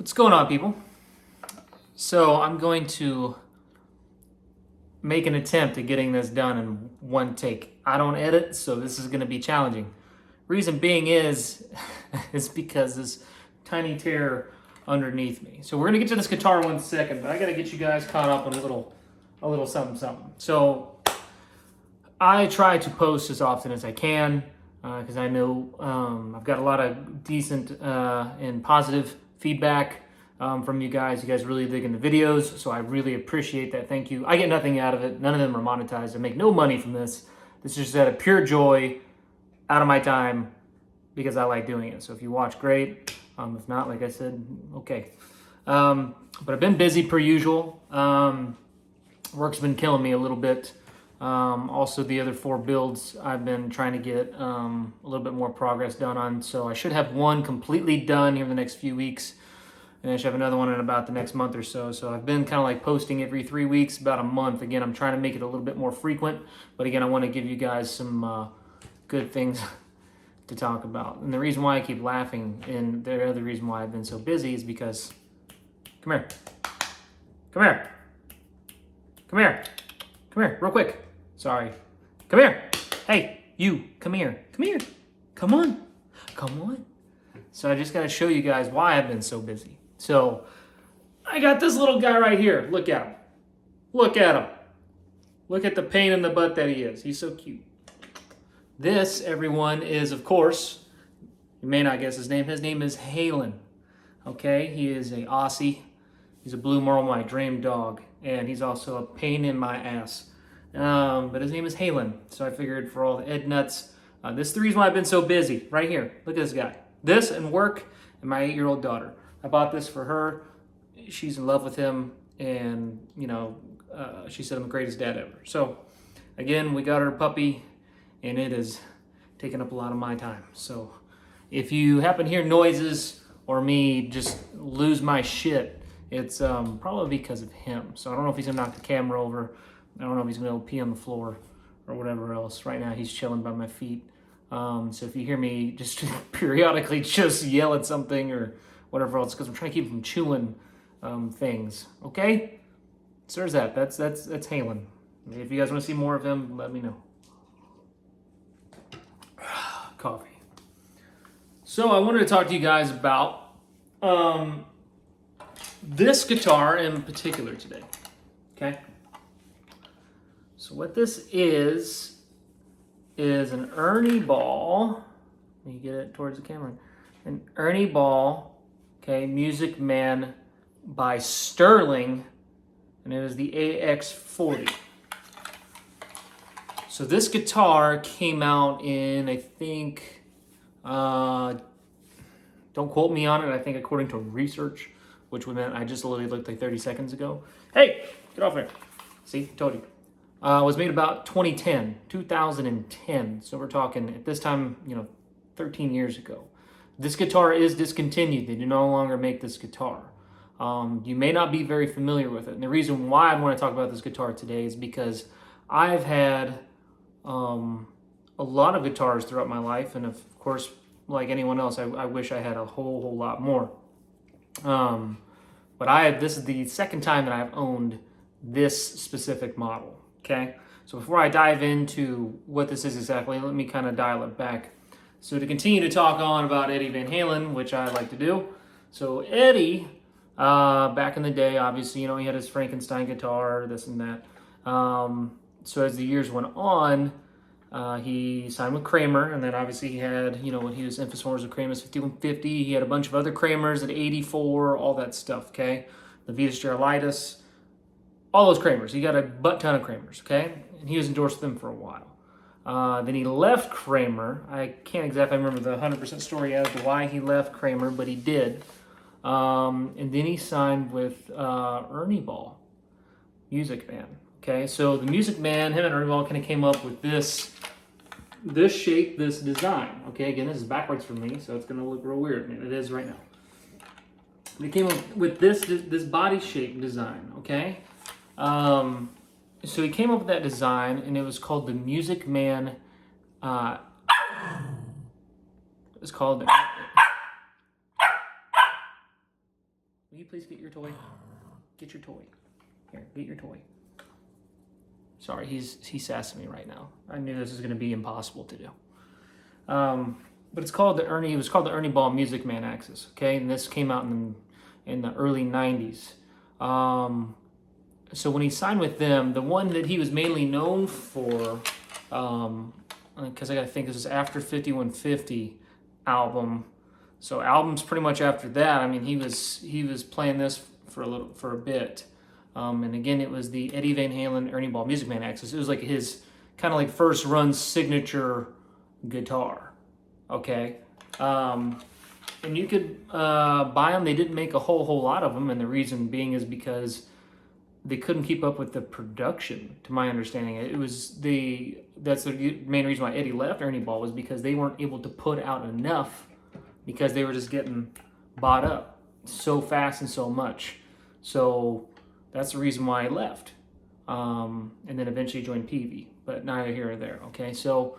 What's going on, people? So I'm going to make an attempt at getting this done in one take. I don't edit, so this is going to be challenging. Reason being is because this tiny tear underneath me. So we're going to get to this guitar in 1 second, but I got to get you guys caught up on a little something. So I try to post as often as I can because I know I've got a lot of decent and positive feedback from you guys. You guys really digging the videos, so I really appreciate that. Thank you. I get nothing out of it. None of them are monetized. I make no money from this. This is just out of pure joy, out of my time, because I like doing it. So if you watch, great. If not, like I said, okay. But I've been busy per usual. Work's been killing me a little bit. Also, the other 4 builds I've been trying to get a little bit more progress done on. So I should have one completely done here in the next few weeks. And I should have another one in about the next month or so. So I've been kind of like posting every 3 weeks, about a month. Again, I'm trying to make it a little bit more frequent. But again, I want to give you guys some good things to talk about. And the reason why I keep laughing, and the other reason why I've been so busy, is because, come here. Come here. Come here. Come here, real quick. Sorry. Come here. Hey, you, come here. Come here. Come on. Come on. So I just got to show you guys why I've been so busy. So I got this little guy right here. Look at him. Look at him. Look at the pain in the butt that he is. He's so cute. This, everyone, is, of course, you may not guess his name. His name is Halen. Okay? He is a Aussie. He's a blue marble, my dream dog. And he's also a pain in my ass. But his name is Halen. So I figured for all the Ed nuts, this is the reason why I've been so busy. Right here. Look at this guy. This and work and my 8-year-old daughter. I bought this for her. She's in love with him. And, you know, she said I'm the greatest dad ever. So, again, we got her a puppy. And it is taking up a lot of my time. So if you happen to hear noises or me just lose my shit, it's probably because of him. So I don't know if he's gonna knock the camera over. I don't know if he's gonna pee on the floor or whatever else. Right now he's chilling by my feet. So if you hear me just periodically just yell at something or whatever else, because I'm trying to keep him from chewing things. Okay? So there's that. That's Halen. If you guys want to see more of him, let me know. Coffee. So I wanted to talk to you guys about this guitar in particular today. Okay? So what this is an Ernie Ball. Let me get it towards the camera. An Ernie Ball, okay, Music Man by Sterling, and it is the AX40. So this guitar came out in, I think, don't quote me on it, I think according to research, which meant I just literally looked like 30 seconds ago. Hey, get off there. See, told you. Was made about 2010. So we're talking, at this time, 13 years ago. This guitar is discontinued. They do no longer make this guitar. You may not be very familiar with it. And the reason why I want to talk about this guitar today is because I've had a lot of guitars throughout my life, and of course, like anyone else, I wish I had a whole lot more. But this is the second time that I've owned this specific model. Okay, so before I dive into what this is exactly, let me kind of dial it back. So to continue to talk on about Eddie Van Halen, which I like to do. So Eddie, back in the day, obviously, he had his Frankenstein guitar, this and that. So as the years went on, he signed with Kramer, and then obviously he had, when he was Infamous with Kramer's 5150, he had a bunch of other Kramers at 84, all that stuff, okay? The Vitas Gerolitis, all those Kramers. He got a butt ton of Kramers, okay? And he was endorsed with them for a while. Then he left Kramer. I can't exactly remember the 100% story as to why he left Kramer, but he did. And then he signed with Ernie Ball, Music Man. Okay, so the Music Man, him and Ernie Ball kind of came up with this shape, this design. Okay, again, this is backwards for me, so it's going to look real weird. And it is right now. They came up with this body shape design. Okay, so he came up with that design, and it was called the Music Man. It's called Will you please get your toy? Get your toy. Here, get your toy. Sorry, he's sassing me right now. I knew this was going to be impossible to do. But it's called it was called the Ernie Ball Music Man Axis, okay? And this came out in the early 90s. So when he signed with them, the one that he was mainly known for, because I got to think this is after 5150 album. So albums pretty much after that. I mean, he was playing this for a bit. And again, it was the Eddie Van Halen Ernie Ball Music Man Axis. It was like his kind of like first run signature guitar. Okay. And you could buy them. They didn't make a whole lot of them, and the reason being is because they couldn't keep up with the production. To my understanding, that's the main reason why Eddie left Ernie Ball, was because they weren't able to put out enough, because they were just getting bought up so fast and so much. So that's the reason why he left, and then eventually joined Peavey. But neither here or there. Okay, so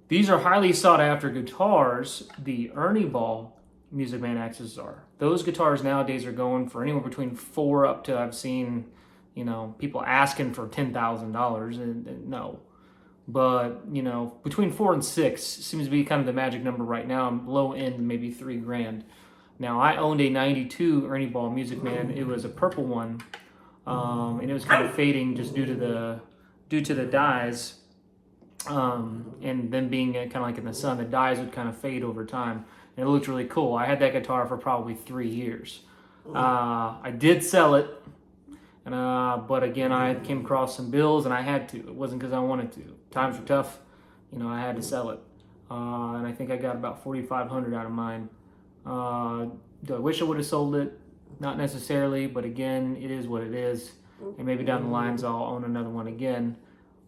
these are highly sought after guitars. The Ernie Ball Music Man Axes are. Those guitars nowadays are going for anywhere between $4,000 up to, I've seen, people asking for $10,000, and no. But, between 4 and 6 seems to be kind of the magic number right now. I'm low end, maybe $3,000. Now, I owned a 92 Ernie Ball Music Man. It was a purple one, and it was kind of fading just due to the dyes. And then being kind of like in the sun, the dyes would kind of fade over time. And it looked really cool. I had that guitar for probably 3 years. I did sell it, but again, I came across some bills and I had to. It wasn't because I wanted to. Times were tough. I had to sell it. And I think I got about $4,500 out of mine. Do I wish I would have sold it? Not necessarily, but again, it is what it is. And maybe down the lines I'll own another one again.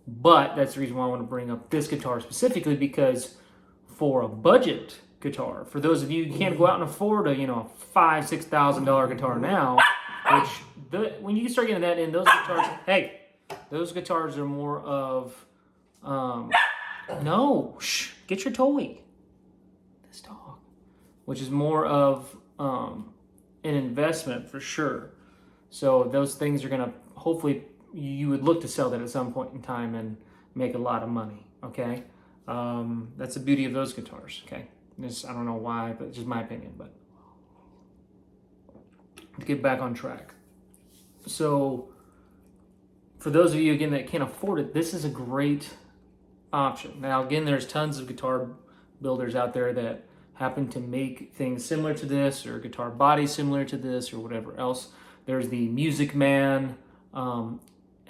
But that's the reason why I want to bring up this guitar specifically, because for a budget guitar, for those of you who can't go out and afford a $5,000-$6,000 guitar now, which when you start getting that in, those guitars are more of get your toy. This dog, which is more of an investment for sure. So those things are gonna, hopefully you would look to sell that at some point in time and make a lot of money, okay? That's the beauty of those guitars, okay? I don't know why, but it's just my opinion. But to get back on track. So for those of you, again, that can't afford it, this is a great option. Now, again, there's tons of guitar builders out there that happen to make things similar to this, or guitar bodies similar to this, or whatever else. There's the Music Man, I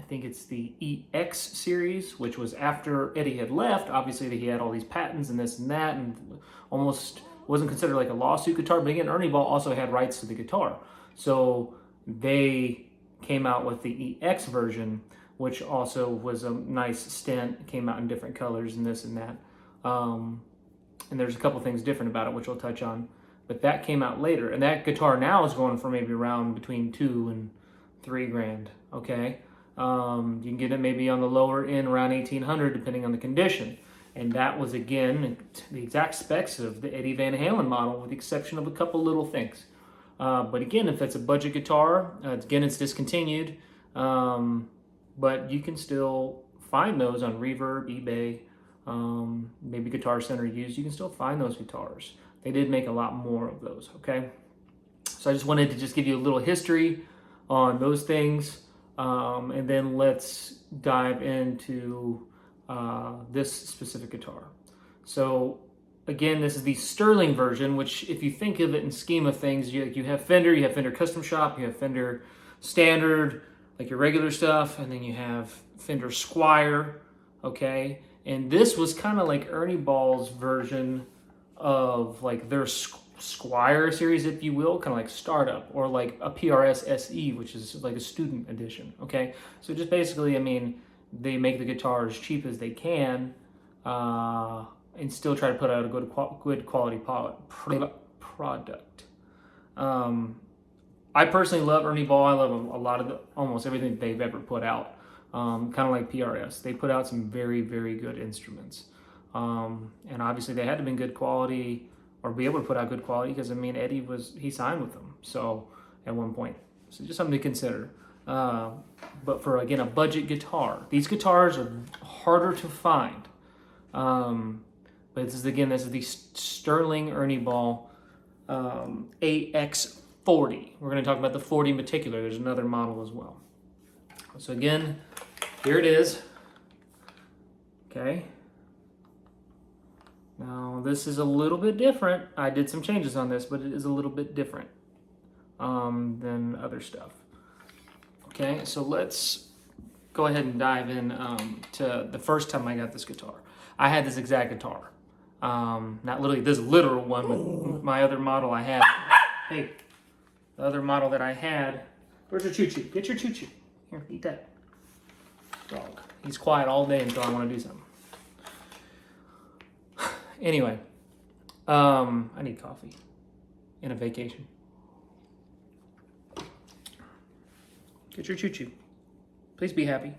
think it's the EX series, which was after Eddie had left. Obviously, he had all these patents and this and that, and almost wasn't considered like a lawsuit guitar. But again, Ernie Ball also had rights to the guitar. So they came out with the EX version, which also was a nice stint. Came out in different colors and this and that. And there's a couple things different about it, which we'll touch on. But that came out later. And that guitar now is going for maybe around between $2,000 and $3,000, okay? You can get it maybe on the lower end around $1,800 depending on the condition. And that was, again, the exact specs of the Eddie Van Halen model, with the exception of a couple little things. But again, if it's a budget guitar, again, it's discontinued. But you can still find those on Reverb, eBay, maybe Guitar Center used. You can still find those guitars. They did make a lot more of those, okay? So I just wanted to just give you a little history on those things. And then let's dive into this specific guitar. So again, this is the Sterling version, which if you think of it in scheme of things, you have Fender Custom Shop, you have Fender Standard, like your regular stuff, and then you have Fender Squire, okay? And this was kind of like Ernie Ball's version of like their Squire series, if you will, kind of like Startup, or like a PRS SE, which is like a student edition, okay? So just basically, I mean, they make the guitar as cheap as they can, and still try to put out a good quality product. I personally love Ernie Ball. I love a lot of almost everything they've ever put out. Kind of like PRS. They put out some very, very good instruments. And obviously they had to be in good quality, or be able to put out good quality, because I mean, Eddie he signed with them. So at one point. So just something to consider. But for, again, a budget guitar, these guitars are harder to find. But this is the Sterling Ernie Ball AX40. We're going to talk about the 40 in particular. There's another model as well. So again, here it is. Okay. Now this is a little bit different. I did some changes on this, but it is a little bit different than other stuff. Okay, so let's go ahead and dive in to the first time I got this guitar. I had this exact guitar. Not literally this literal one, but my other model I had. Hey, the other model that I had. Where's your choo-choo? Get your choo-choo. Here, eat that. Dog. He's quiet all day until I want to do something. Anyway, I need coffee in a vacation. Get your choo-choo. Please be happy.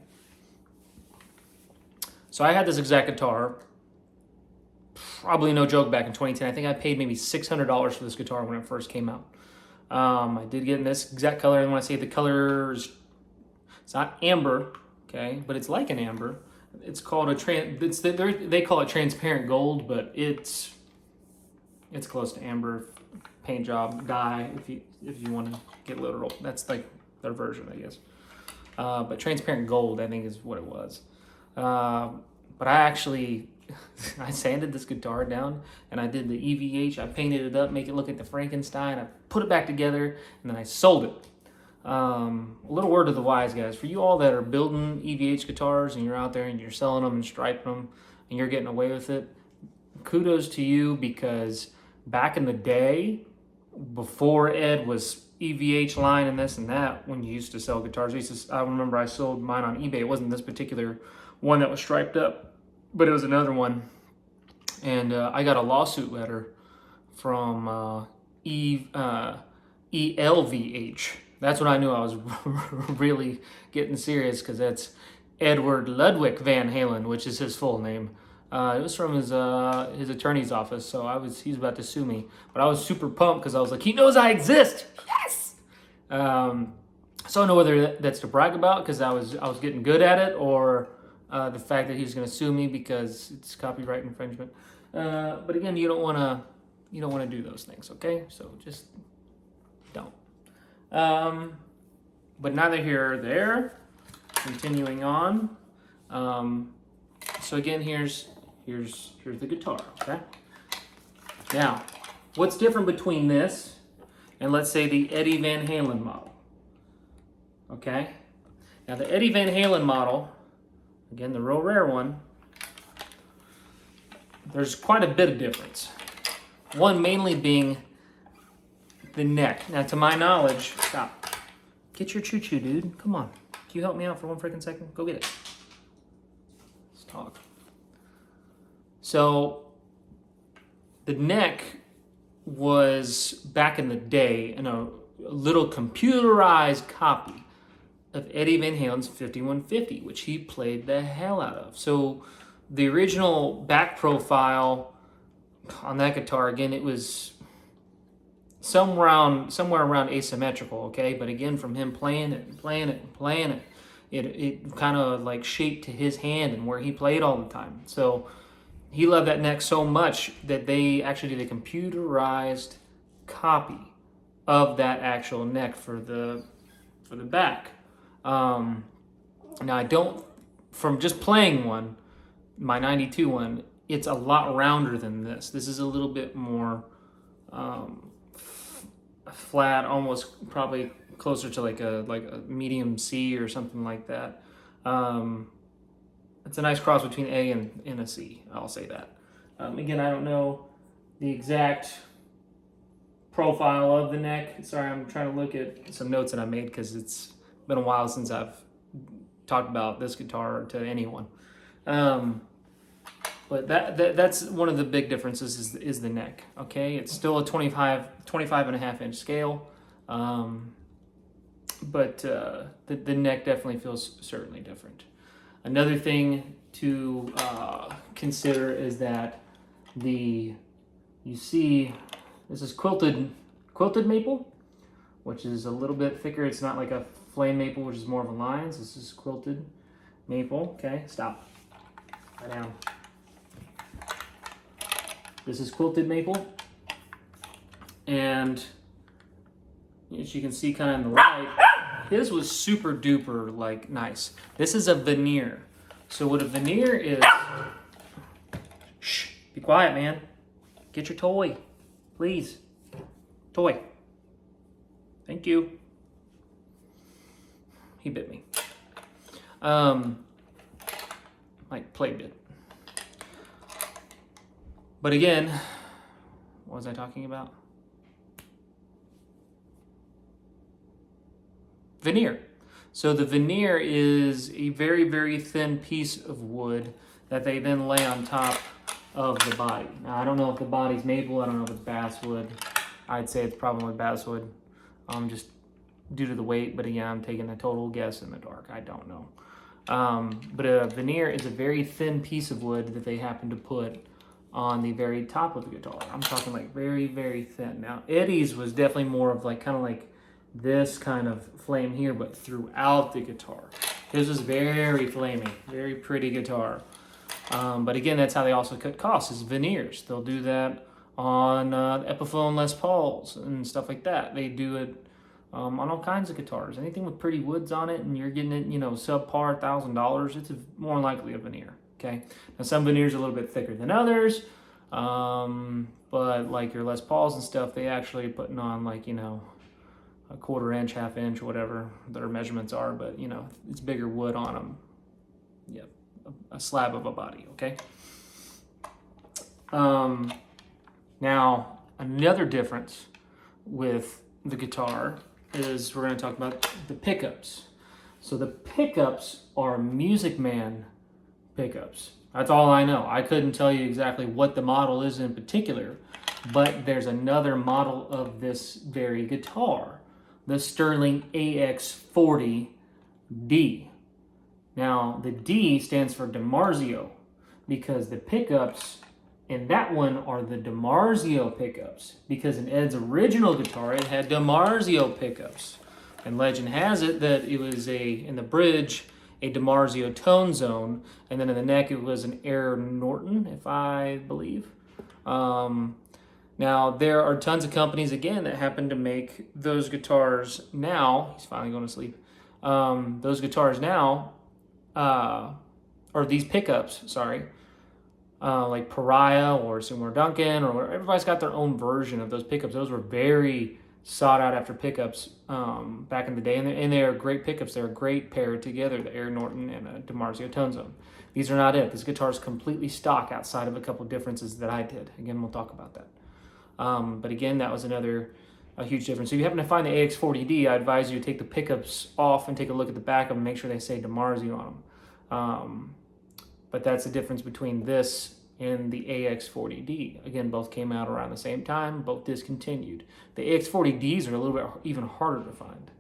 So I had this exact guitar, probably no joke, back in 2010. I think I paid maybe $600 for this guitar when it first came out. I did get in this exact color, and when I say the color is, it's not amber, okay, but it's like an amber. It's called they call it transparent gold, but it's close to amber. Paint job, dye, if you want to get literal. That's like their version, I guess. But transparent gold, I think, is what it was. But I actually, I sanded this guitar down, and I did the EVH. I painted it up, make it look like the Frankenstein. I put it back together, and then I sold it. A little word to the wise, guys. For you all that are building EVH guitars, and you're out there and you're selling them and striping them, and you're getting away with it, kudos to you, because back in the day, before Ed was EVH line and this and that, when you used to sell guitars, I remember I sold mine on eBay. It wasn't this particular one that was striped up, but it was another one. And I got a lawsuit letter from ELVH. That's when I knew I was really getting serious, because that's Edward Ludwig Van Halen, which is his full name. It was from his attorney's office, so he's about to sue me. But I was super pumped, because I was like, he knows I exist. Yes. So I don't know whether that's to brag about, because I was getting good at it, or the fact that he's going to sue me because it's copyright infringement. But again, you don't want to do those things, okay? So just don't. But neither here or there. Continuing on. So again, here's the guitar, okay? Now, what's different between this and, let's say, the Eddie Van Halen model? Okay? Now, the Eddie Van Halen model, again, the real rare one, there's quite a bit of difference. One mainly being the neck. Now, to my knowledge, stop. Get your choo-choo, dude. Come on. Can you help me out for one freaking second? Go get it. Let's talk. So, the neck was, back in the day, a little computerized copy of Eddie Van Halen's 5150, which he played the hell out of. So, the original back profile on that guitar, again, it was somewhere around asymmetrical, okay? But again, from him playing it, it kind of like shaped to his hand and where he played all the time. So he loved that neck so much that they actually did a computerized copy of that actual neck for the back. Now I don't, from just playing one, my 92 one, it's a lot rounder than this. This is a little bit more flat, almost probably closer to like a medium C or something like that. It's a nice cross between A and a C, I'll say that. Again, I don't know the exact profile of the neck. Sorry, I'm trying to look at some notes that I made, because it's been a while since I've talked about this guitar to anyone. But that's one of the big differences is the neck, okay? It's still a 25 and a half inch scale, but the neck definitely feels certainly different. Another thing to consider is that you see, this is quilted maple, which is a little bit thicker. It's not like a flame maple, which is more of a lines. This is quilted maple. Okay, stop. Lie down. This is quilted maple, and as you can see kind of in the light, his was super duper like nice. This is a veneer. So what a veneer is, shh, be quiet, man. Get your toy, please. Toy. Thank you. He bit me. Like play bit. But again, what was I talking about? Veneer. So the veneer is a very, very thin piece of wood that they then lay on top of the body. Now, I don't know if the body's maple. I don't know if it's basswood. I'd say it's probably basswood, just due to the weight. But again, I'm taking a total guess in the dark. I don't know. But a veneer is a very thin piece of wood that they happen to put on the very top of the guitar. I'm talking like very, very thin. Now, Eddie's was definitely more of like kind of like this kind of flame here, but throughout the guitar. His was very flaming, very pretty guitar. But again, that's how they also cut costs, is veneers. They'll do that on Epiphone Les Pauls and stuff like that. They do it on all kinds of guitars. Anything with pretty woods on it and you're getting it, you know, subpar $1,000, it's more likely a veneer, okay? Now some veneers are a little bit thicker than others, but like your Les Pauls and stuff, they actually are putting on like, you know, a 1/4 inch, 1/2 inch, whatever their measurements are, but you know, it's bigger wood on them. Yep, a slab of a body, okay? Now, another difference with the guitar is we're going to talk about the pickups. So the pickups are Music Man pickups. That's all I know. I couldn't tell you exactly what the model is in particular, but there's another model of this very guitar, the Sterling AX40D. Now, the D stands for DiMarzio because the pickups in that one are the DiMarzio pickups, because in Ed's original guitar, it had DiMarzio pickups. And legend has it that it was in the bridge, a DiMarzio tone zone, and then in the neck, it was an Air Norton, if I believe. Now, there are tons of companies, again, that happen to make those guitars now. He's finally going to sleep. Those guitars now, or these pickups, sorry, like Pariah or Seymour Duncan, or everybody's got their own version of those pickups. Those were very sought out after pickups back in the day, and they are great pickups. They're a great pair together, the Air Norton and a DiMarzio tone zone. These are not it. This guitar is completely stock outside of a couple differences that I did. Again, we'll talk about that. But again, that was a huge difference. So if you happen to find the AX40D, I advise you to take the pickups off and take a look at the back of them, make sure they say DiMarzio on them. But that's the difference between this and the AX40D. Again, both came out around the same time, both discontinued. The AX40Ds are a little bit even harder to find.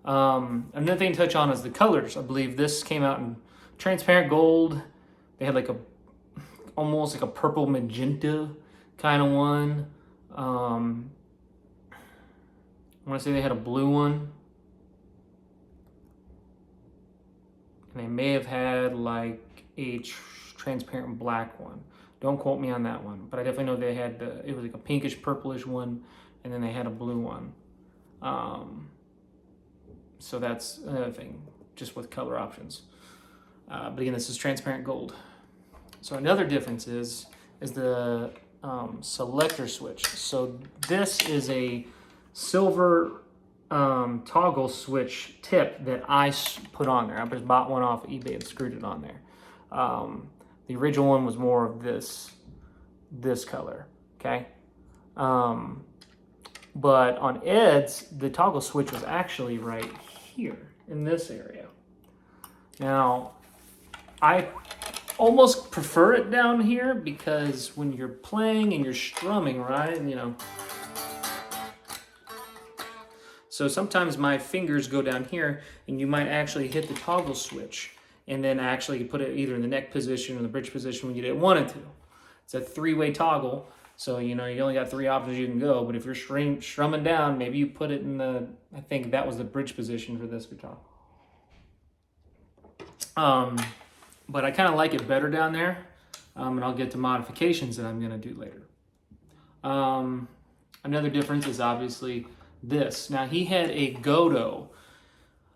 Another thing to touch on is the colors. I believe this came out in transparent gold. They had like almost like a purple magenta kind of one. I want to say they had a blue one. And they may have had like a transparent black one. Don't quote me on that one, but I definitely know they had it was like a pinkish purplish one, and then they had a blue one. So that's another thing, just with color options. But again, this is transparent gold. So another difference is the selector switch. So this is a silver toggle switch tip that I put on there. I just bought one off eBay and screwed it on there. The original one was more of this color, okay? But on Ed's, the toggle switch was actually right here in this area. Now, I almost prefer it down here because when you're playing and you're strumming, right, and, you know, so sometimes my fingers go down here and you might actually hit the toggle switch and then actually put it either in the neck position or the bridge position when you didn't want it to. It's a 3-way toggle, So, you only got 3 options you can go, but if you're strumming down, maybe you put it in I think that was the bridge position for this guitar. But I kind of like it better down there, and I'll get to modifications that I'm going to do later. Another difference is obviously this. Now, he had a Gotoh,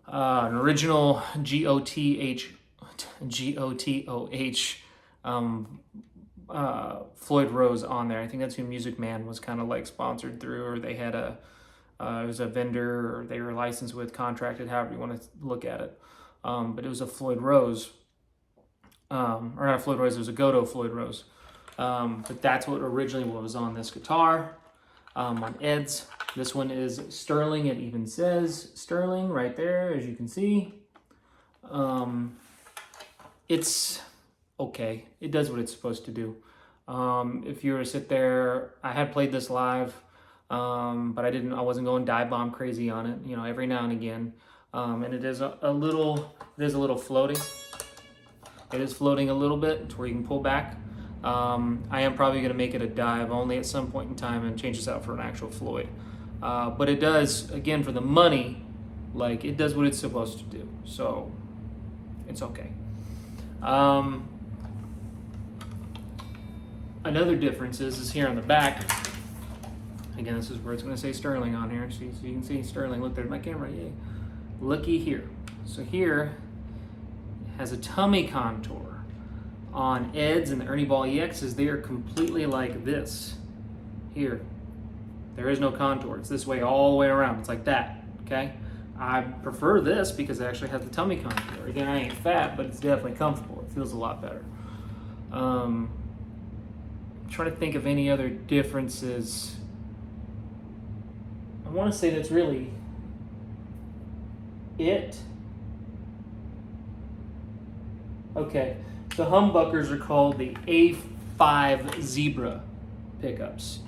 an original Gotoh Floyd Rose on there. I think that's who Music Man was kind of like sponsored through, or they had it was a vendor, or they were licensed with, contracted, however you want to look at it. But it was a Floyd Rose, or not a Floyd Rose, it was a Gotoh Floyd Rose. But that's what originally was on this guitar. On Ed's, this one is sterling. It even says sterling right there, as you can see. It's okay. It does what it's supposed to do. If you were to sit there, I had played this live, but I wasn't going dive bomb crazy on it, every now and again. And it is a little floating. It is floating a little bit to where you can pull back. I am probably going to make it a dive only at some point in time and change this out for an actual Floyd. But it does, again, for the money, like, it does what it's supposed to do. So it's okay. Another difference is here on the back. Again, this is where it's going to say sterling on here. So you can see sterling. Look, there's my camera. Yay. Looky here. So here it has a tummy contour. On Ed's and the Ernie Ball EXs, they are completely like this. Here. There is no contour. It's this way all the way around. It's like that. Okay? I prefer this because it actually has the tummy contour. Again, I ain't fat, but it's definitely comfortable. It feels a lot better. I'm trying to think of any other differences. I want to say that's really it. Okay, the humbuckers are called the A5 Zebra pickups.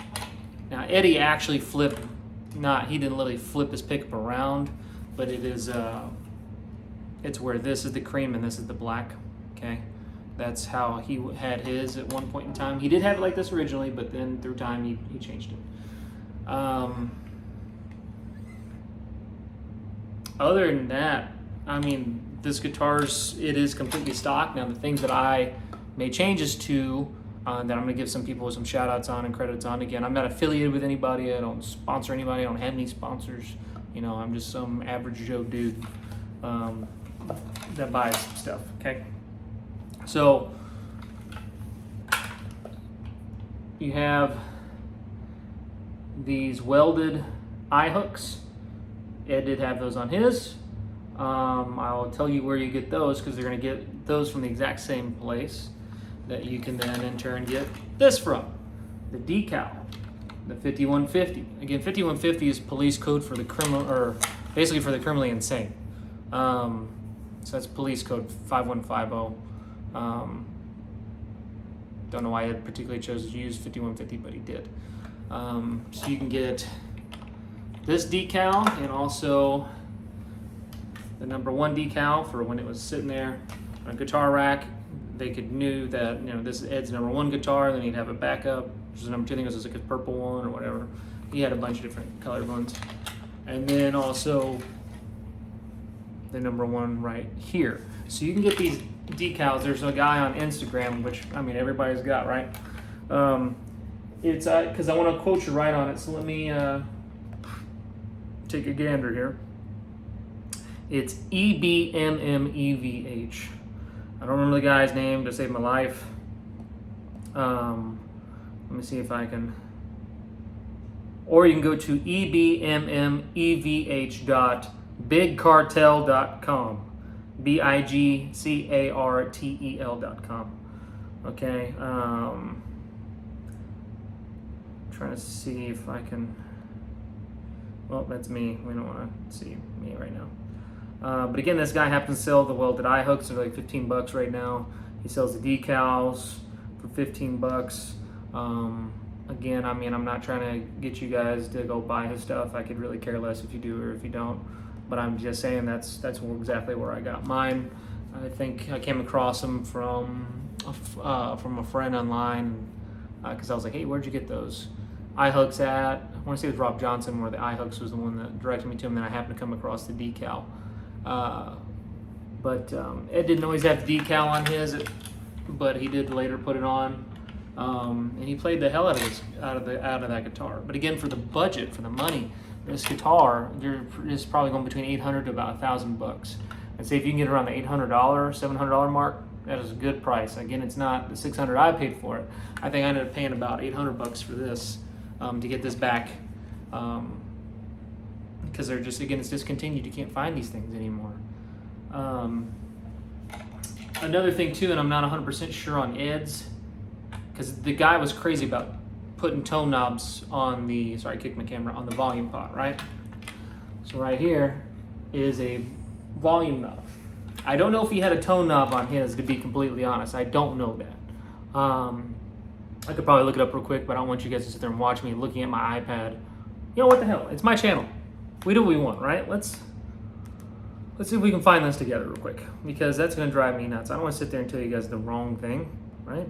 Now, Eddie actually he didn't literally flip his pickup around, but it is, it's where this is the cream and this is the black, okay? That's how he had his at one point in time. He did have it like this originally, but then through time he changed it. Other than that, I mean, this it is completely stock. Now, the things that I made changes to, that I'm going to give some people some shout outs on and credits on. Again, I'm not affiliated with anybody. I don't sponsor anybody. I don't have any sponsors. I'm just some average Joe dude that buys stuff, okay? So, you have these welded eye hooks. Ed did have those on his. I'll tell you where you get those because they're going to get those from the exact same place that you can then in turn get this from. The decal, the 5150. Again, 5150 is police code for the criminal, or basically for the criminally insane. So that's police code 5150. Don't know why Ed particularly chose to use 5150, but he did. So you can get this decal and also the #1 decal for when it was sitting there on a guitar rack. They knew that this is Ed's #1 guitar. Then he'd have a backup, which is the #2. I think it was like a purple one or whatever. He had a bunch of different colored ones, and then also the #1 right here. So you can get these decals. There's a guy on Instagram, which I mean everybody's got, right? It's because I want to quote you right on it. So let me take a gander here. It's EBMMEVH. I don't remember the guy's name to save my life. Let me see if I can. Or you can go to ebmmevh.bigcartel.com. BIGCARTEL.com. Okay. Trying to see if I can. Well, that's me. We don't want to see me right now. But again, this guy happens to sell the welded eye hooks. They're like $15 right now. He sells the decals for $15. Again, I mean, I'm not trying to get you guys to go buy his stuff. I could really care less if you do or if you don't. But I'm just saying that's exactly where I got mine. I think I came across them from a friend online. because I was like, hey, where'd you get those eye-hooks at? I want to say it was Rob Johnson where the eye-hooks was the one that directed me to him, and then I happened to come across the decal. But Ed didn't always have the decal on his, but he did later put it on. And he played the hell out of that guitar. But again, for the budget, for the money, this guitar is probably going between $800 to about $1,000. And say if you can get around the $800, $700 mark, that is a good price. Again, it's not the $600 I paid for it. I think I ended up paying about $800 for this to get this back, because they're just, again, it's discontinued. You can't find these things anymore. Another thing too, and I'm not 100% sure on Ed's, because the guy was crazy about putting tone knobs on the, sorry, I kicked my camera, on the volume pot, right? So right here is a volume knob. I don't know if he had a tone knob on his, to be completely honest. I don't know that. I could probably look it up real quick, but I don't want you guys to sit there and watch me looking at my iPad. You know what the hell? It's my channel. We do what we want, right? Let's see if we can find this together real quick, because that's gonna drive me nuts. I don't want to sit there and tell you guys the wrong thing, right?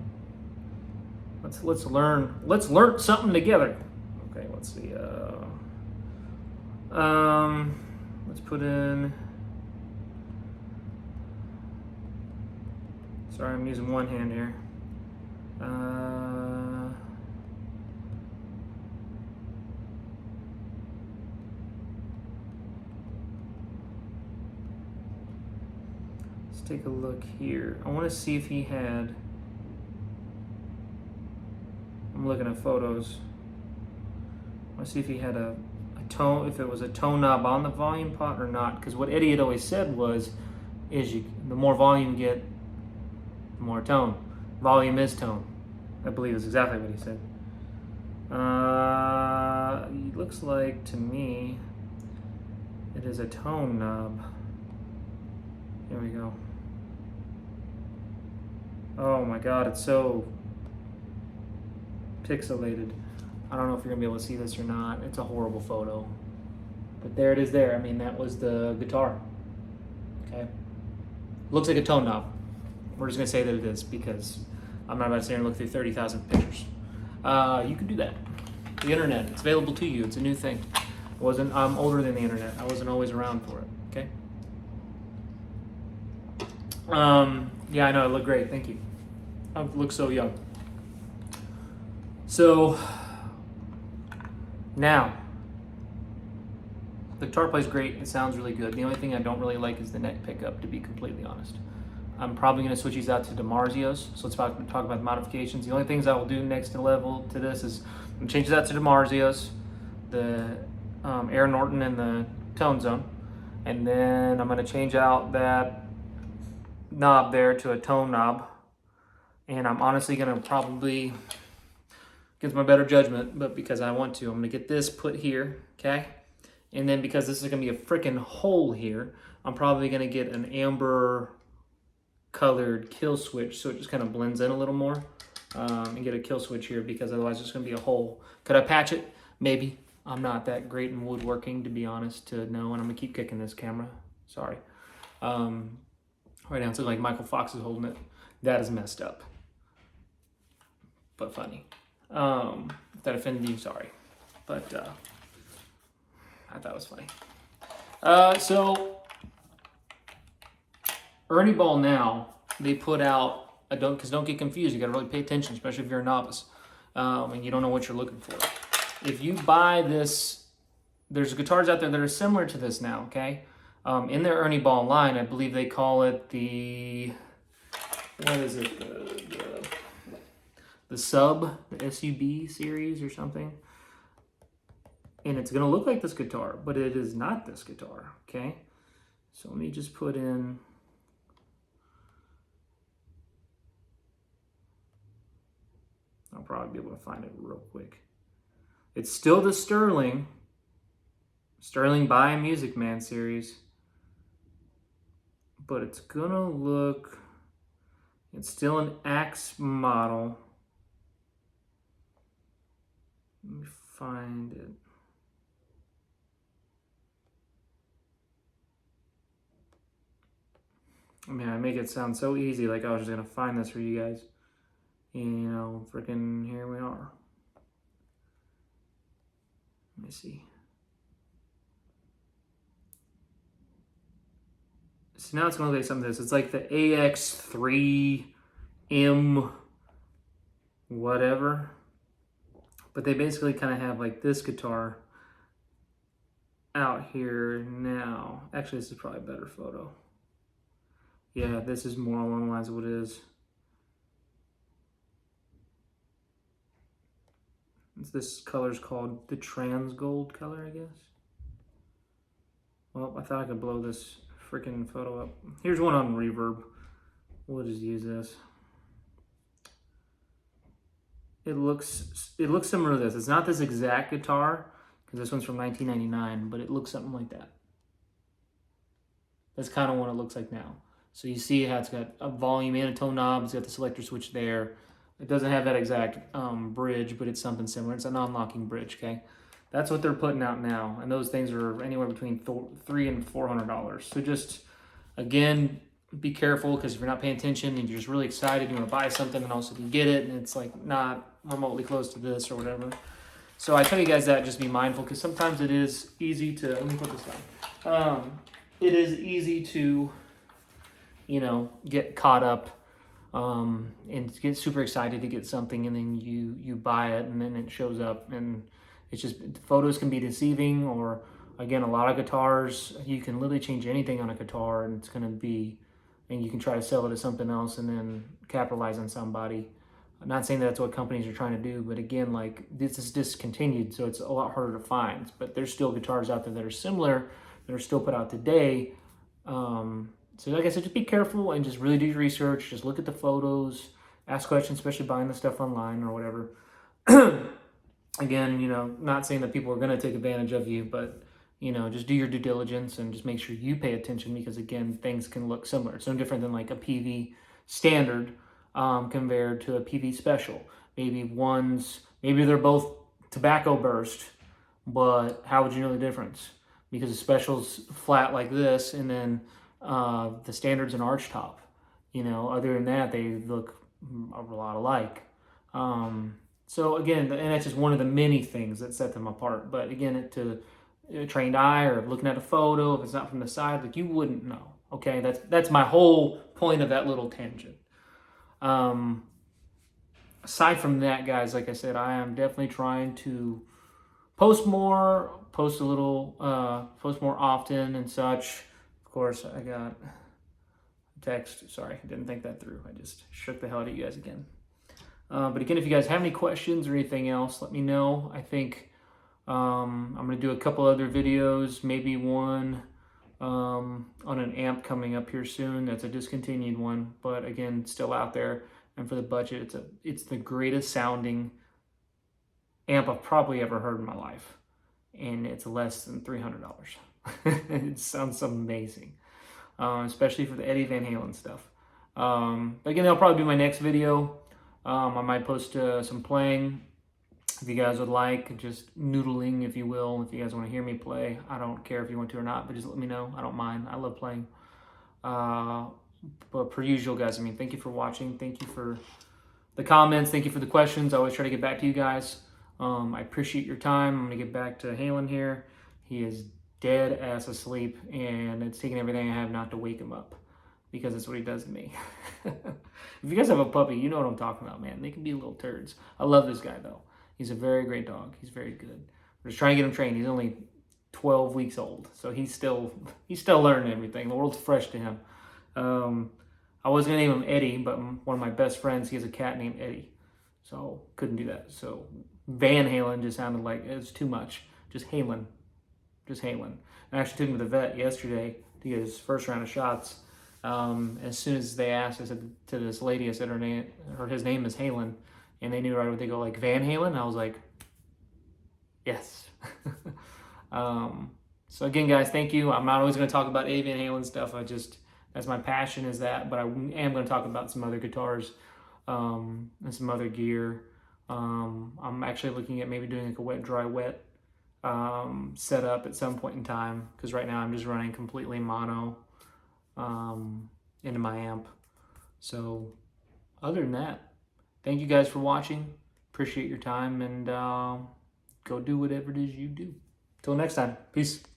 Let's learn something together. Okay, let's see. Let's put in. Sorry, I'm using one hand here. Let's take a look here. I want to see if he had. I'm looking at photos. I want to see if he had a tone, if it was a tone knob on the volume pot or not. Because what Eddie had always said was, the more volume you get, the more tone. Volume is tone. I believe is exactly what he said. It looks like to me it is a tone knob. Here we go. Oh my God, it's so pixelated. I don't know if you're gonna be able to see this or not. It's a horrible photo. But there it is there. I mean, that was the guitar. Okay. Looks like a tone knob. We're just gonna say that it is, because I'm not about to sit here and look through 30,000 pictures. You can do that. The internet, it's available to you. It's a new thing. I'm older than the internet. I wasn't always around for it, okay? Yeah, I know, I look great, thank you. I look so young. So, now, the guitar plays great, it sounds really good. The only thing I don't really like is the neck pickup, to be completely honest. I'm probably going to switch these out to DiMarzio's, so let's talk about the modifications. The only things I will do next level to this is I'm going to change that to DiMarzio's, the Aaron Norton and the Tone Zone, and then I'm going to change out that knob there to a tone knob, and I'm honestly going to probably, against my better judgment, but because I want to, I'm going to get this put here, okay? And then because this is going to be a freaking hole here, I'm probably going to get an amber colored kill switch so it just kind of blends in a little more, and get a kill switch here, because otherwise it's going to be a hole. Could I patch it? Maybe. I'm not that great in woodworking, to be honest, to know, and I'm going to keep kicking this camera. Sorry. Right now it's like Michael Fox is holding it. That is messed up. But funny. If that offended you, sorry. But I thought it was funny. So Ernie Ball now, they put out, because don't get confused, you got to really pay attention, especially if you're a novice, and you don't know what you're looking for. If you buy this, there's guitars out there that are similar to this now, okay? In their Ernie Ball line, I believe they call it the, what is it, the Sub, the SUB series or something. And it's gonna look like this guitar, but it is not this guitar, okay? So let me just put in, I'll probably be able to find it real quick. It's still the Sterling by a Music Man series, but it's gonna look, it's still an Axe model. Let me find it. I mean, I make it sound so easy, like I was just gonna find this for you guys. You know, freaking here we are. Let me see. So now it's going to look like something like this. It's like the AX3M whatever. But they basically kind of have like this guitar out here now. Actually, this is probably a better photo. Yeah, this is more along the lines of what it is. This color is called the trans gold color, I guess. Well, I thought I could blow this freaking photo up. Here's one on reverb. We'll just use this. It looks similar to this. It's not this exact guitar, because this one's from 1999, but it looks something like that. That's kind of what it looks like now. So you see how it's got a volume and a tone knob. It's got the selector switch there. It doesn't have that exact bridge, but it's something similar. It's a non-locking bridge, okay? That's what they're putting out now, and those things are anywhere between $300 and $400. So just, again, be careful, because if you're not paying attention and you're just really excited, you want to buy something, and also you get it, and it's like not remotely close to this or whatever. So I tell you guys that, just be mindful, because sometimes it is easy to, let me put this down. It is easy to, you know, get caught up and get super excited to get something, and then you buy it, and then it shows up, and it's just, photos can be deceiving. Or again, a lot of guitars, you can literally change anything on a guitar, and it's going to be, and you can try to sell it as something else and then capitalize on somebody. I'm not saying that's what companies are trying to do, but again, like, this is discontinued, so it's a lot harder to find. But there's still guitars out there that are similar, that are still put out today. So like I said, just be careful and just really do your research. Just look at the photos, ask questions, especially buying the stuff online or whatever. Again, you know, not saying that people are going to take advantage of you, but, you know, just do your due diligence and just make sure you pay attention, because again, things can look similar. It's no different than like a PV standard compared to a PV special. Maybe they're both tobacco burst, but how would you know the difference? Because the special's flat like this, and then the standard's an arch top. You know, other than that, they look a lot alike. So again, and that's just one of the many things that set them apart. But again, to a trained eye or looking at a photo, if it's not from the side, like, you wouldn't know. Okay, that's my whole point of that little tangent. Aside from that, guys, like I said, I am definitely trying to post more often and such. Of course, I got a text. Sorry, I didn't think that through. I just shook the hell out of you guys again. But again, if you guys have any questions or anything else, let me know. I think I'm going to do a couple other videos, maybe one on an amp coming up here soon. That's a discontinued one, but again, still out there. And for the budget, it's the greatest sounding amp I've probably ever heard in my life, and it's less than $300. It sounds amazing, especially for the Eddie Van Halen stuff. But again, that'll probably be my next video. I might post some playing, if you guys would like, just noodling, if you will. If you guys want to hear me play, I don't care if you want to or not, but just let me know. I don't mind. I love playing. But per usual, guys, I mean, thank you for watching. Thank you for the comments. Thank you for the questions. I always try to get back to you guys. I appreciate your time. I'm going to get back to Halen here. He is dead ass asleep, and it's taking everything I have not to wake him up, because that's what he does to me. If you guys have a puppy, you know what I'm talking about, man. They can be little turds. I love this guy, though. He's a very great dog. He's very good. We're just trying to get him trained. He's only 12 weeks old, so he's still learning everything. The world's fresh to him. I was going to name him Eddie, but one of my best friends, he has a cat named Eddie, so couldn't do that. So Van Halen just sounded like it was too much. Just Halen. I actually took him to the vet yesterday to get his first round of shots. As soon as they asked, I said to this lady, I said his name is Halen, and they knew right away. They go like, Van Halen? I was like, yes. So again, guys, thank you. I'm not always going to talk about Eddie Van Halen stuff. That's my passion, is that, but I am going to talk about some other guitars and some other gear. I'm actually looking at maybe doing like a wet, dry, wet setup at some point in time, because right now I'm just running completely mono into my amp. So other than that, thank you guys for watching. Appreciate your time, and go do whatever it is you do. Till next time. Peace.